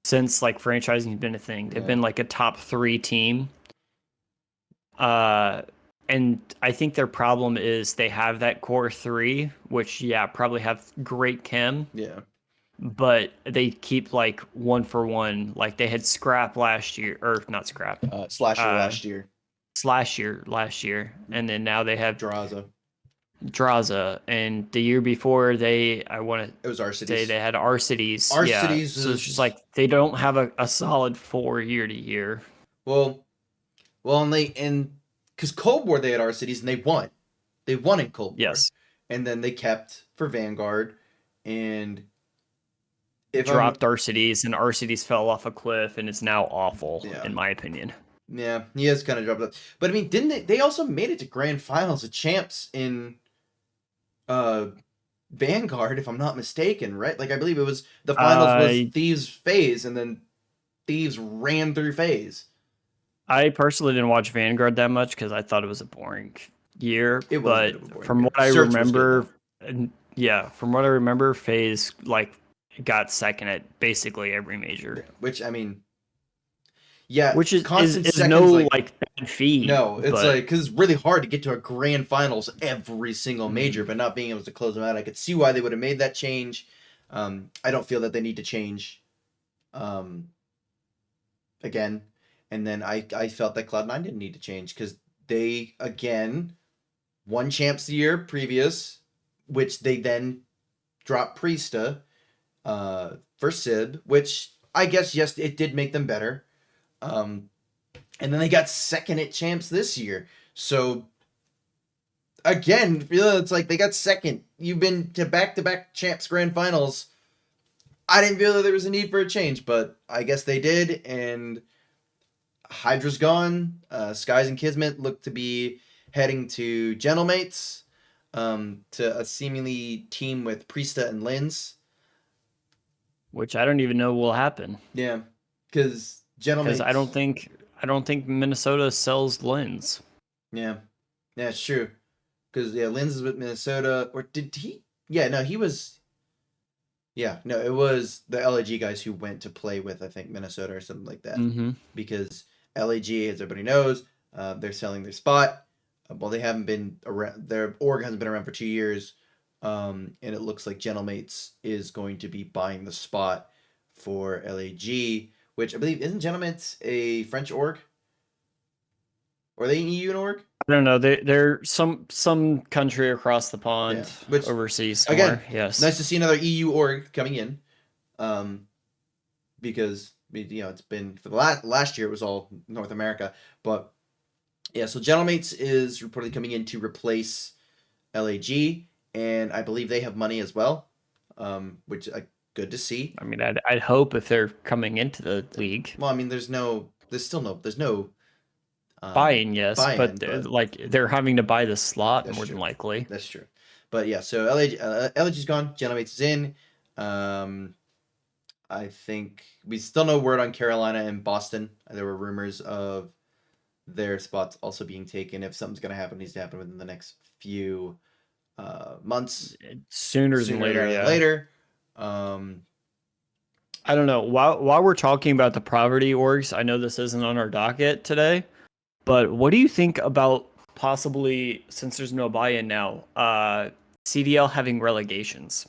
[SPEAKER 2] since like franchising's been a thing. They've
[SPEAKER 1] Yeah.
[SPEAKER 2] been like a top 3 team. Uh and I think their problem is they have that core 3, which yeah, probably have great chem,
[SPEAKER 1] Yeah.
[SPEAKER 2] but they keep like 1 for 1. Like they had Scrap last year, or not Scrap,
[SPEAKER 1] Slasher
[SPEAKER 2] uh
[SPEAKER 1] last year.
[SPEAKER 2] Slasher last year, and then now they have
[SPEAKER 1] Draza.
[SPEAKER 2] Draza, and the year before I want
[SPEAKER 1] It was
[SPEAKER 2] to say
[SPEAKER 1] Arcides.
[SPEAKER 2] they had Arcides. Yeah,
[SPEAKER 1] Arcides
[SPEAKER 2] so it's just
[SPEAKER 1] is
[SPEAKER 2] like they don't have a solid 4 year to year.
[SPEAKER 1] well, and because Cold War they had Arcides and they won. They won in Cold War,
[SPEAKER 2] Yes,
[SPEAKER 1] and then they kept for Vanguard, and if I'm
[SPEAKER 2] dropped Arcides, and Arcides fell off a cliff, and is now awful
[SPEAKER 1] yeah.
[SPEAKER 2] in my opinion.
[SPEAKER 1] Yeah, he has kind of dropped it. But I mean, didn't they also made it to grand finals of champs in uh Vanguard, if I'm not mistaken, right? Like I believe it was the finals was
[SPEAKER 2] I
[SPEAKER 1] Thieves FaZe, and then Thieves ran through FaZe.
[SPEAKER 2] I personally didn't watch Vanguard that much because I thought it was a boring year.
[SPEAKER 1] It was a bit
[SPEAKER 2] But
[SPEAKER 1] of a boring
[SPEAKER 2] from
[SPEAKER 1] year.
[SPEAKER 2] what I
[SPEAKER 1] Search was good
[SPEAKER 2] remember,
[SPEAKER 1] though.
[SPEAKER 2] yeah, from what I remember, FaZe like got second at basically every major.
[SPEAKER 1] Yeah. Which I mean, yeah,
[SPEAKER 2] Which is
[SPEAKER 1] constant
[SPEAKER 2] is no
[SPEAKER 1] seconds like
[SPEAKER 2] like bad feat,
[SPEAKER 1] no, it's
[SPEAKER 2] but
[SPEAKER 1] like because it's really hard to get to a grand finals every single major,
[SPEAKER 2] mm,
[SPEAKER 1] but not being able to close them out. I could see why they would have made that change. I don't feel that they need to change um, again. And then I felt that Cloud9 didn't need to change because they again won champs the year previous, which they then dropped Priesta for Sid, which I guess yes, it did make them better. Um, and then they got second at champs this year. So again, it's like they got second. You've been to back champs grand finals. I didn't feel that there was a need for a change, but I guess they did. And Hydra's gone. Skies and Kismet look to be heading to Gentlemates, to a seemingly team with Priesta and Linz.
[SPEAKER 2] which I don't even know will happen
[SPEAKER 1] Yeah, because
[SPEAKER 2] because
[SPEAKER 1] Gentlemates.
[SPEAKER 2] I don't think Minnesota sells lens.
[SPEAKER 1] Yeah, yeah, it's true. Because yeah, Linz is with Minnesota, or did he? Yeah, no, he was. Yeah, no, it was the LAG guys who went to play with, I think, Minnesota or something like that.
[SPEAKER 2] Mm-hmm.
[SPEAKER 1] Because LAG, as everybody knows, they're selling their spot. Well, they haven't been around. Their org hasn't been around for 2 years, and it looks like Gentlemates is going to be buying the spot for LAG, which I believe isn't Gentlemates a French org, or are they an EU org?
[SPEAKER 2] I don't know. They're some country across the
[SPEAKER 1] Yeah,
[SPEAKER 2] pond,
[SPEAKER 1] which
[SPEAKER 2] overseas
[SPEAKER 1] again,
[SPEAKER 2] somewhere. Yes.
[SPEAKER 1] nice to see another EU org coming in, because it's been for the last year it was all North America, but yeah, so Gentlemates is reportedly coming in to replace LAG, and I believe they have money as well, which good to see.
[SPEAKER 2] I mean, I'd hope if they're coming into the league,
[SPEAKER 1] Well, I mean, there's no
[SPEAKER 2] buy-in, yes,
[SPEAKER 1] buy-in,
[SPEAKER 2] but
[SPEAKER 1] but
[SPEAKER 2] like they're having to buy the slot
[SPEAKER 1] that's
[SPEAKER 2] more than
[SPEAKER 1] true.
[SPEAKER 2] likely.
[SPEAKER 1] That's true. But yeah, so LAG's gone, Gentlemates is in. I think we still no word on Carolina and Boston. There were rumors of their spots also being taken. If something's going to happen, it needs to happen within the next few months
[SPEAKER 2] Sooner than
[SPEAKER 1] sooner
[SPEAKER 2] later,
[SPEAKER 1] rather than
[SPEAKER 2] yeah.
[SPEAKER 1] later. Um,
[SPEAKER 2] I don't know. While we're talking about the poverty orgs, I know this isn't on our docket today, but what do you think about possibly, since there's no buy-in now, CDL having relegations?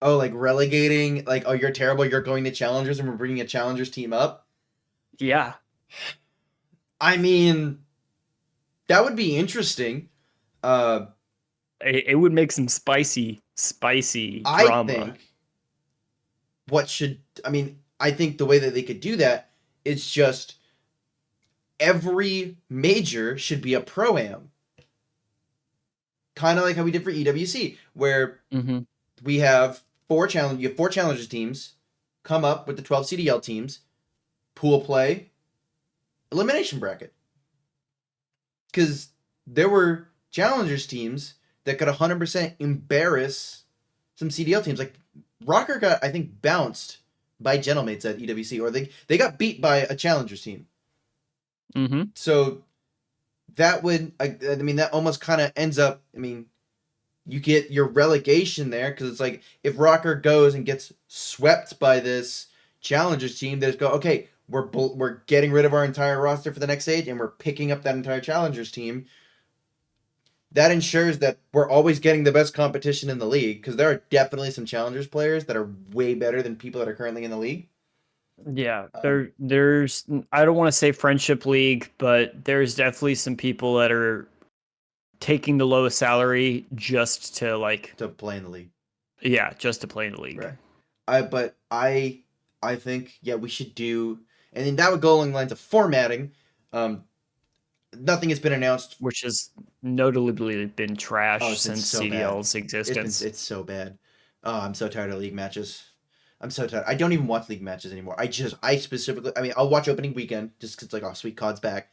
[SPEAKER 1] oh, like relegating, like, oh, you're terrible, you're going to challengers, and we're bringing a challengers team up.
[SPEAKER 2] Yeah,
[SPEAKER 1] I mean, that would be interesting. Uh,
[SPEAKER 2] it would make some spicy
[SPEAKER 1] I
[SPEAKER 2] drama.
[SPEAKER 1] think I mean, I think the way that they could do that is just every major should be a pro-am. Kind of like how we did for EWC, where
[SPEAKER 2] Mm-hmm.
[SPEAKER 1] we have you have four challengers teams come up with the 12 CDL teams, pool play, elimination bracket. Because there were challengers teams that could 100% embarrass some CDL teams. Like Rocker got, I think, bounced by Gentlemates at EWC, or they got beat by a challengers team.
[SPEAKER 2] Mm-hmm.
[SPEAKER 1] So that would, I mean, that almost kind of ends up, I mean, you get your relegation there because it's like if Rocker goes and gets swept by this challengers team, they just go, okay, we're getting rid of our entire roster for the next stage, and we're picking up that entire challengers team. That ensures that we're always getting the best competition in the league because there are definitely some challengers players that are way better than people that are currently in the league.
[SPEAKER 2] Yeah,
[SPEAKER 1] Um,
[SPEAKER 2] there's I don't want to say friendship league, but there's definitely some people that are taking the lowest salary just to like,
[SPEAKER 1] to play in the league,
[SPEAKER 2] yeah, just to play in the league.
[SPEAKER 1] right? I think yeah we should do, and then that would go along the lines of formatting. Um, Nothing has been announced.
[SPEAKER 2] Which has notably been
[SPEAKER 1] Oh,
[SPEAKER 2] trash
[SPEAKER 1] it's
[SPEAKER 2] since
[SPEAKER 1] so bad.
[SPEAKER 2] CDL's existence.
[SPEAKER 1] It's so bad. Oh, I'm so tired of league matches. I'm so tired. I don't even watch league matches anymore. I specifically, I mean, I'll watch opening weekend just because, like, oh, sweet COD's back.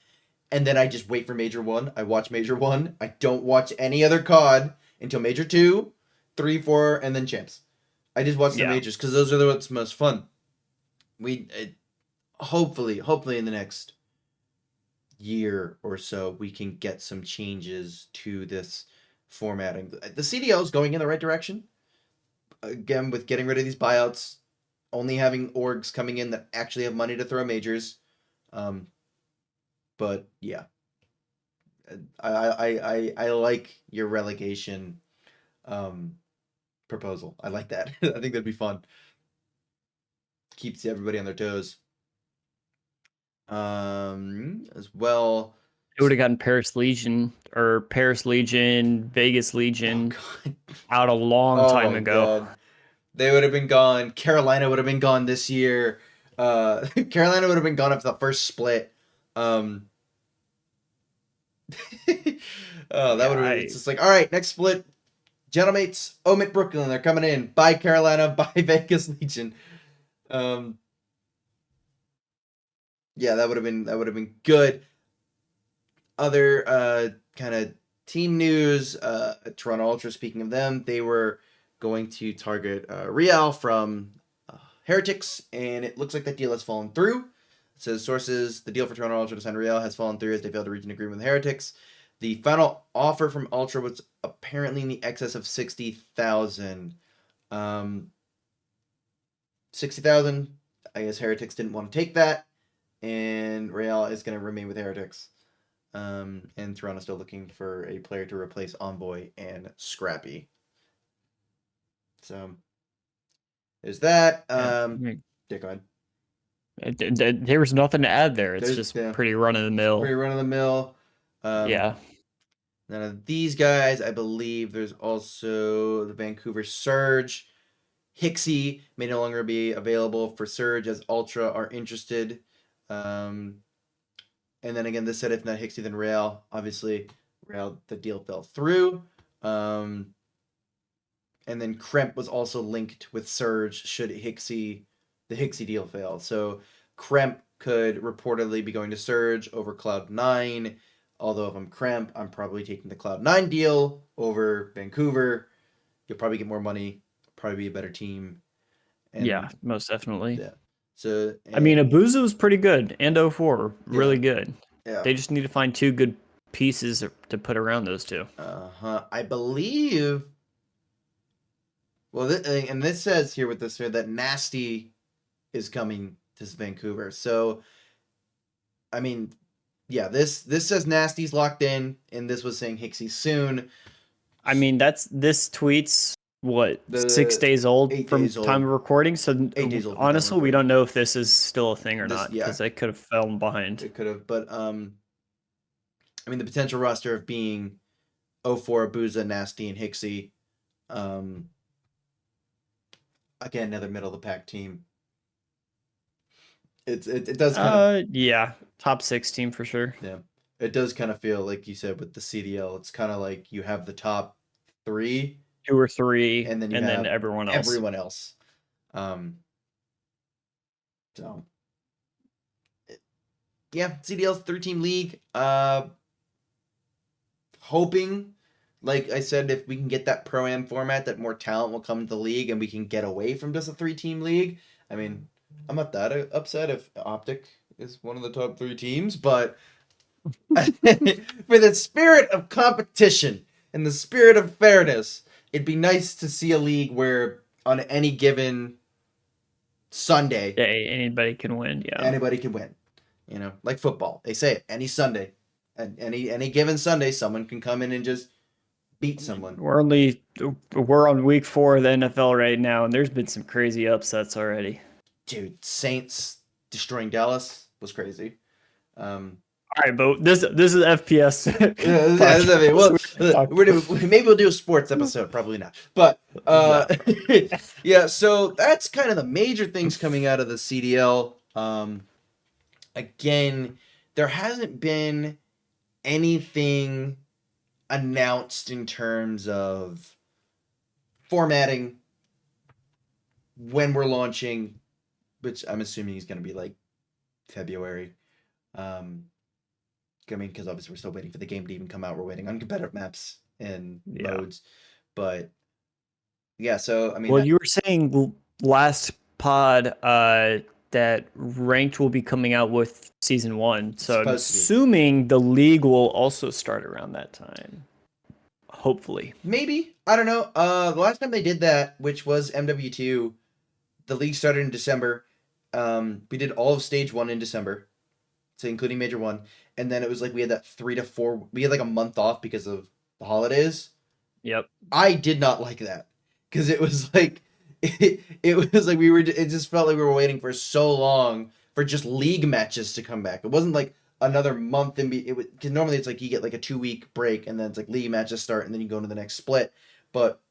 [SPEAKER 1] And then I just wait for Major 1. I watch Major 1. I don't watch any other COD until Major 2, 3, 4, and then Champs. I just watch the
[SPEAKER 2] Yeah.
[SPEAKER 1] majors because those are what's most fun. Hopefully in the next year or so, we can get some changes to this formatting. The CDL is going in the right direction. Again, with getting rid of these buyouts, only having orgs coming in that actually have money to throw majors. But yeah, I like your relegation proposal. I like that. I think that'd be fun. Keeps everybody on their toes. As well.
[SPEAKER 2] It would have gotten Paris Legion or Paris Legion, Vegas
[SPEAKER 1] Oh
[SPEAKER 2] Legion
[SPEAKER 1] god.
[SPEAKER 2] out a long
[SPEAKER 1] Oh
[SPEAKER 2] time
[SPEAKER 1] my
[SPEAKER 2] ago.
[SPEAKER 1] god. They would have been gone. Carolina would have been gone this year. Carolina would have been gone after the first split. Um, oh, that
[SPEAKER 2] Yeah,
[SPEAKER 1] would have. It's just like, all right, next split. Gentlemates, Omit Brooklyn, they're coming in. Bye Carolina, bye Vegas Legion. Um, yeah, that would have been good. Other kind of team news. Toronto Ultra. Speaking of them, they were going to target Real from Heretics, and it looks like that deal has fallen through. It says sources: the deal for Toronto Ultra to sign Real has fallen through as they failed to reach an agreement with Heretics. The final offer from Ultra was apparently in the excess of 60,000. 60,000. I guess Heretics didn't want to take that, and Real is going to remain with Heretics. And Toronto's still looking for a player to replace Envoy and Scrappy. So there's that. Yeah, go ahead.
[SPEAKER 2] There was nothing to add there. It's
[SPEAKER 1] There's
[SPEAKER 2] just
[SPEAKER 1] yeah,
[SPEAKER 2] pretty run of the mill.
[SPEAKER 1] pretty run of the mill.
[SPEAKER 2] Yeah.
[SPEAKER 1] None of these guys. I believe there's also the Vancouver Surge. Hixie may no longer be available for Surge as Ultra are interested. And then again, this said if not Hixie, then Rail. Obviously, Rail, the deal fell through. And then Kremp was also linked with Surge should the Hixie deal fail. So Kremp could reportedly be going to Surge over Cloud9. Although if I'm Kremp, I'm probably taking the Cloud9 deal over Vancouver. You'll probably get more money, probably be a better team. And
[SPEAKER 2] Yeah, most definitely.
[SPEAKER 1] yeah. So
[SPEAKER 2] I mean, Abuzu was pretty good, and 04 really
[SPEAKER 1] Yeah.
[SPEAKER 2] good.
[SPEAKER 1] yeah.
[SPEAKER 2] They just need to find two good pieces to put around those two.
[SPEAKER 1] I believe. Well, and this says here with this here that Nasty is coming to Vancouver. So, I mean, yeah, this says Nasty's locked in, and this was saying Hixie soon.
[SPEAKER 2] I mean, this tweet's what,
[SPEAKER 1] The
[SPEAKER 2] 6 days old
[SPEAKER 1] 8
[SPEAKER 2] from
[SPEAKER 1] days old.
[SPEAKER 2] time of recording. So
[SPEAKER 1] 8 days old.
[SPEAKER 2] honestly, we don't know if this is still a thing or
[SPEAKER 1] This-
[SPEAKER 2] not
[SPEAKER 1] yeah.
[SPEAKER 2] because they could have fallen behind.
[SPEAKER 1] It could have, but I mean, the potential roster of being 04, Abuza, Nasty, and Hixie. Again, another middle of the pack team. It does kind of
[SPEAKER 2] yeah, top 6 team for sure.
[SPEAKER 1] yeah. It does kind of feel like you said with the CDL. It's kind of like you have the top 3,
[SPEAKER 2] 2 or 3,
[SPEAKER 1] and then
[SPEAKER 2] then everyone else.
[SPEAKER 1] Everyone else. So yeah, CDL's 3-team league. Hoping, like I said, if we can get that Pro-Am format, that more talent will come to the league and we can get away from just a 3-team league. I mean, I'm not that upset if Optic is one of the top 3 teams, but for the spirit of competition and the spirit of fairness, it'd be nice to see a league where on any given Sunday,
[SPEAKER 2] anybody can win. Yeah,
[SPEAKER 1] anybody can win. You know, like football, they say it any Sunday, and any given Sunday, someone can come in and just beat someone.
[SPEAKER 2] We're on week 4 of the NFL right now, and there's been some crazy upsets already.
[SPEAKER 1] Dude, Saints destroying Dallas was crazy.
[SPEAKER 2] All right, but this is FPS.
[SPEAKER 1] Maybe we'll do a sports episode. Probably not. But yeah. So that's kind of the major things coming out of the CDL. Again, there hasn't been anything announced in terms of formatting, when we're launching, which I'm assuming is going to be like February. I mean, because obviously we're still waiting for the game to even come out. We're waiting on competitive maps and modes, but yeah. So I mean,
[SPEAKER 2] well, you were saying last pod that ranked will be coming out with season 1, so I'm assuming the league will also start around that time. Hopefully,
[SPEAKER 1] maybe, I don't know. The last time they did that, which was MW2, the league started in December. We did all of stage 1 in December, so including major 1, and then it was like we had that 3 to 4. We had like a month off because of the holidays.
[SPEAKER 2] Yep.
[SPEAKER 1] I did not like that because it was like it was like it just felt like we were waiting for so long for just league matches to come back. It wasn't like another month because normally it's like you get like a 2-week break and then it's like league matches start and then you go into the next split. But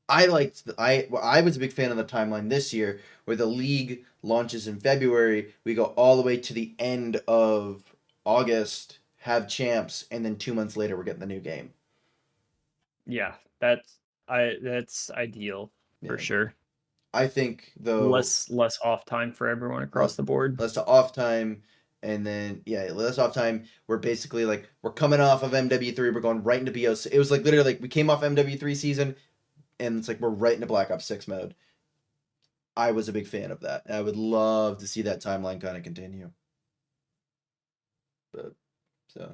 [SPEAKER 1] I was a big fan of the timeline this year where the league launches in February, we go all the way to the end of August, have champs, and then 2 months later we're getting the new game.
[SPEAKER 2] Yeah, that's ideal for sure.
[SPEAKER 1] I think though
[SPEAKER 2] less off time for everyone across the board.
[SPEAKER 1] Less off time, and then less off time. We're basically like we're coming off of MW3, we're going right into BO6. It was like literally like we came off MW3 season, and it's like we're right into Black Ops 6 mode. I was a big fan of that. I would love to see that timeline kind of continue. But so.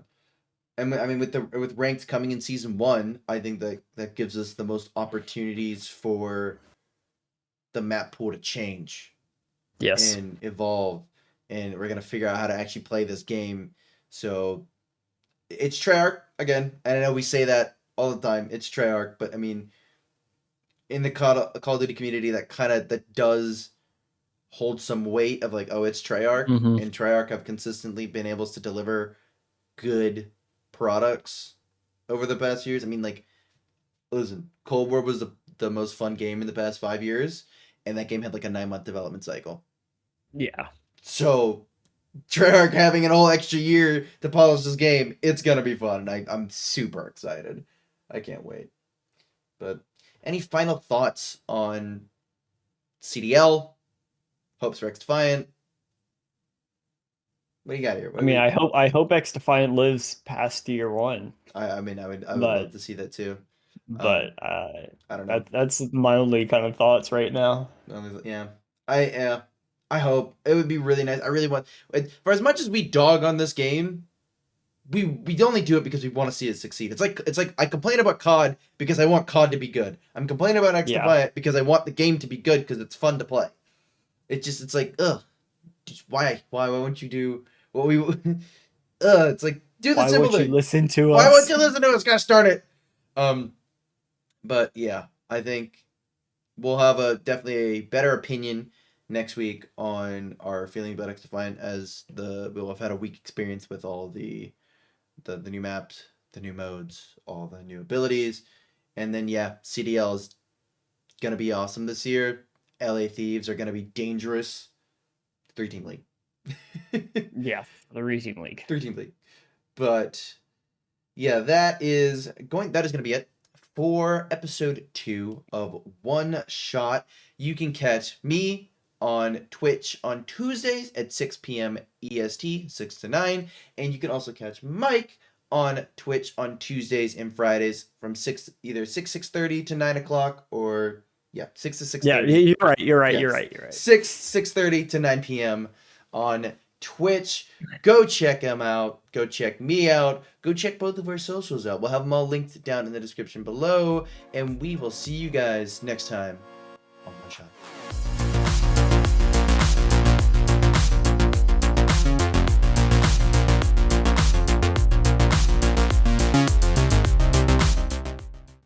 [SPEAKER 1] And I mean, with ranked coming in season 1, I think that gives us the most opportunities for the map pool to change, and evolve, and we're gonna figure out how to actually play this game. So it's Treyarch again, and I know we say that all the time. It's Treyarch, but I mean, in the Call of Duty community, that does hold some weight of like, oh, it's Treyarch, and Treyarch have consistently been able to deliver good products over the past years. I mean, like, listen, Cold War was the most fun game in the past 5 years, and that game had like a 9-month development cycle.
[SPEAKER 2] Yeah.
[SPEAKER 1] So Treyarch having an whole extra year to polish this game, it's gonna be fun, and I'm super excited. I can't wait. But any final thoughts on CDL? Hopes for Xdefiant? What do you got here?
[SPEAKER 2] I hope Xdefiant lives past year 1.
[SPEAKER 1] I would love to see that too.
[SPEAKER 2] But
[SPEAKER 1] I don't know.
[SPEAKER 2] That's my only kind of thoughts right now.
[SPEAKER 1] Yeah. I hope it would be really nice. I really want, for as much as we dog on this game, we only do it because we want to see it succeed. It's like I complain about COD because I want COD to be good. I'm complaining about Xdefiant because I want the game to be good because it's fun to play. It's like, ugh, just why won't you do what we it's like, do the
[SPEAKER 2] Why
[SPEAKER 1] simple
[SPEAKER 2] won't you
[SPEAKER 1] thing.
[SPEAKER 2] listen to
[SPEAKER 1] Why
[SPEAKER 2] us?
[SPEAKER 1] won't you listen to us? Gotta start it. But yeah, I think we'll have definitely a better opinion next week on our feeling about Xdefiant as we'll have had a week experience with all the new maps, the new modes, all the new abilities, and then yeah, CDL is gonna be awesome this year. LA Thieves are gonna be dangerous. 3-team league.
[SPEAKER 2] Yeah, the Reaching League.
[SPEAKER 1] 3-team league. But yeah, that is going to be it for episode 2 of One Shot. You can catch me on Twitch on Tuesdays at 6 p.m. EST, 6 to 9, and you can also catch Mike on Twitch on Tuesdays and Fridays from either 6:30 to 9 o'clock, or 6 to 6:30.
[SPEAKER 2] Yeah, you're right.
[SPEAKER 1] Yes.
[SPEAKER 2] You're right.
[SPEAKER 1] 6:30 to 9 p.m. on Twitch. Go check him out. Go check me out. Go check both of our socials out. We'll have them all linked down in the description below. And we will see you guys next time on One Shot.